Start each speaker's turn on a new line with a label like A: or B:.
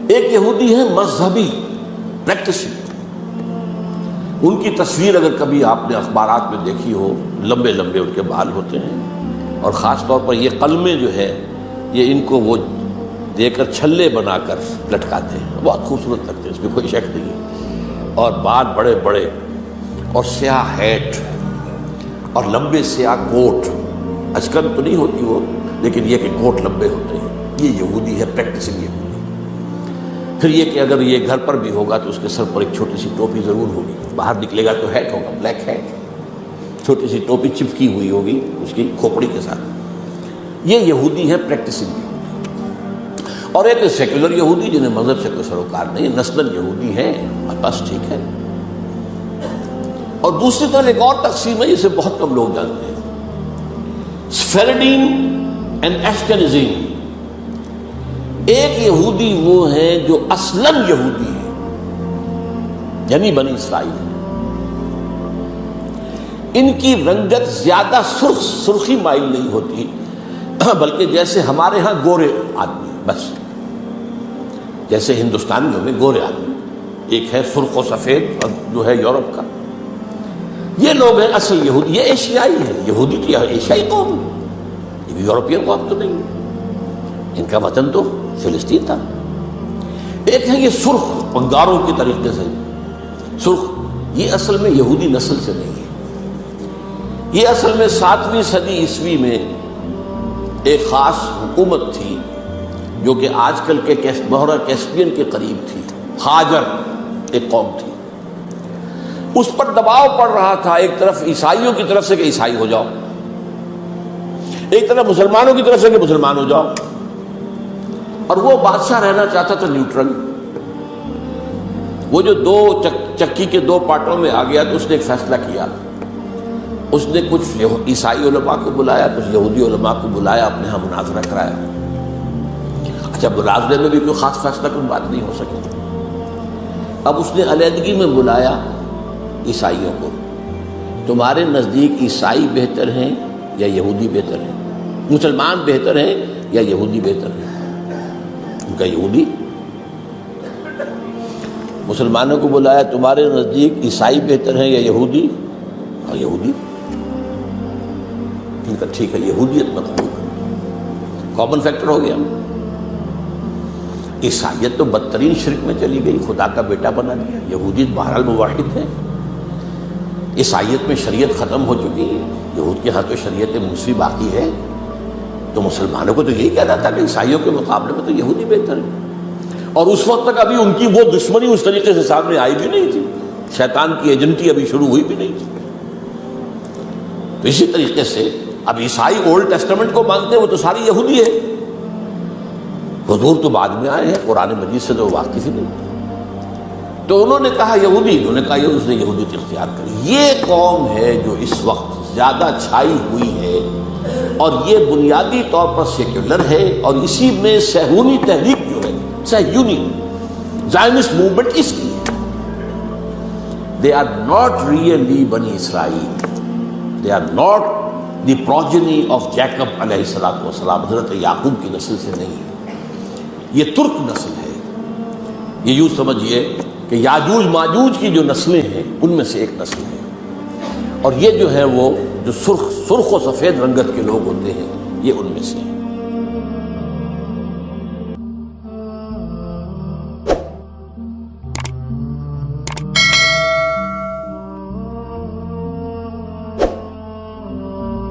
A: ایک یہودی ہے مذہبی پریکٹسنگ، ان کی تصویر اگر کبھی آپ نے اخبارات میں دیکھی ہو، لمبے لمبے ان کے بال ہوتے ہیں، اور خاص طور پر یہ قلمیں جو ہے یہ ان کو وہ دے کر چھلے بنا کر لٹکاتے ہیں، بہت خوبصورت لگتے ہیں، اس میں کوئی شک نہیں ہے، اور بال بڑے بڑے اور سیاہ ہیٹ اور لمبے سیاہ کوٹ، اچکن تو نہیں ہوتی وہ، لیکن یہ کہ کوٹ لمبے ہوتے ہیں، یہ یہودی ہے، پریکٹسنگ یہودی۔ پھر یہ کہ اگر یہ گھر پر بھی ہوگا تو اس کے سر پر ایک چھوٹی سی ٹوپی ضرور ہوگی، باہر نکلے گا تو ہیٹ ہوگا، بلیک ہیٹ، چھوٹی سی ٹوپی چپکی ہوئی ہوگی اس کی کھوپڑی کے ساتھ۔ یہ یہودی ہے، پریکٹسنگ یہودی۔ اور ایک سیکولر یہودی جنہیں مذہب سے کوئی سروکار نہیں، نسلاً یہودی ہیں، بس ٹھیک ہے۔ اور دوسری طرف ایک اور تقسیم ہے جسے بہت کم لوگ جانتے ہیں، سفیرڈین اینڈ ایشکنزیم۔ ایک یہودی وہ ہیں جو اصلاً یہودی ہیں، یعنی بنی اسرائیل، ان کی رنگت زیادہ سرخی مائل نہیں ہوتی، بلکہ جیسے ہمارے ہاں گورے آدمی، بس جیسے ہندوستانیوں میں گورے آدمی، ایک ہے سرخ و سفید اور جو ہے یورپ کا، یہ لوگ ہیں اصل یہودی، یہ ایشیائی ہیں، یہودی تو ایشیائی قوم ہے، یہ یورپین قوم تو نہیں ہے، ان کا وطن تو فلسطین تھا۔ ایک ہے یہ سرخ پنگاروں کے طریقے سے سرخ، یہ اصل میں یہودی نسل سے نہیں ہے، یہ اصل میں 7ویں صدی عیسوی میں ایک خاص حکومت تھی جو کہ آج کل کے بحیرہ کیسپیئن کے قریب تھی، ہاجر ایک قوم تھی، اس پر دباؤ پڑ رہا تھا ایک طرف عیسائیوں کی طرف سے کہ عیسائی ہو جاؤ، ایک طرف مسلمانوں کی طرف سے کہ مسلمان ہو جاؤ، اور وہ بادشاہ رہنا چاہتا تھا نیوٹرل۔ وہ جو دو چکی کے دو پارٹوں میں آ گیا تو اس نے ایک فیصلہ کیا، اس نے کچھ عیسائی علماء کو بلایا، کچھ یہودی علماء کو بلایا، اپنے ہاں مناظرہ کرایا۔ اچھا، مناظرے میں بھی کوئی خاص فیصلہ کوئی بات نہیں ہو سکی، اب اس نے علیحدگی میں بلایا عیسائیوں کو، تمہارے نزدیک عیسائی بہتر ہیں یا یہودی بہتر ہیں؟ مسلمان بہتر ہیں یا یہودی بہتر ہیں؟ ان کا یہودی۔ مسلمانوں کو بلایا، تمہارے نزدیک عیسائی بہتر ہیں یا یہودی؟ اور یہودی۔ ان کا ٹھیک ہے، یہودیت مطلوب ہے، کامن فیکٹر ہو گیا۔ عیسائیت تو بدترین شرک میں چلی گئی، خدا کا بیٹا بنا دیا، یہودیت بہرحال موحد ہے، عیسائیت میں شریعت ختم ہو چکی ہے، یہود کے ہاں تو شریعت موسیٰ باقی ہے، تو مسلمانوں کو تو یہی کہنا تھا کہ عیسائیوں کے مقابلے میں تو یہودی بہتر ہے۔ اور اس وقت تک ابھی ان کی وہ دشمنی اس طریقے سے سامنے آئی بھی نہیں تھی، شیطان کی ایجنٹی ابھی شروع ہوئی بھی نہیں تھی۔ تو اسی طریقے سے اب عیسائی اولڈ ٹیسٹمنٹ کو مانتے ہیں، وہ تو ساری یہودی ہے، حضور تو بعد میں آئے ہیں، قرآن مجید سے تو واقف ہی نہیں۔ تو انہوں نے کہا یہودی، انہوں نے کہا یہ، اس نے یہودیت اختیار کری۔ یہ قوم ہے جو اس وقت زیادہ چھائی ہوئی ہے، اور یہ بنیادی طور پر سیکولر ہے، اور اسی میں صہیونی تحریک جو ہے، صہیونی زائنسٹ موومنٹ اس کی ہے۔ They are not really بنی اسرائیل، they are not the progeny of Jacob علیہ السلام، حضرت یعقوب کی نسل سے نہیں ہے، یہ ترک نسل ہے۔ یہ یوں سمجھیے کہ یاجوج ماجوج کی جو نسلیں ہیں ان میں سے ایک نسل ہے، اور یہ جو ہے وہ جو سرخ و سفید رنگت کے لوگ ہوتے ہیں، یہ ان میں سے ہیں۔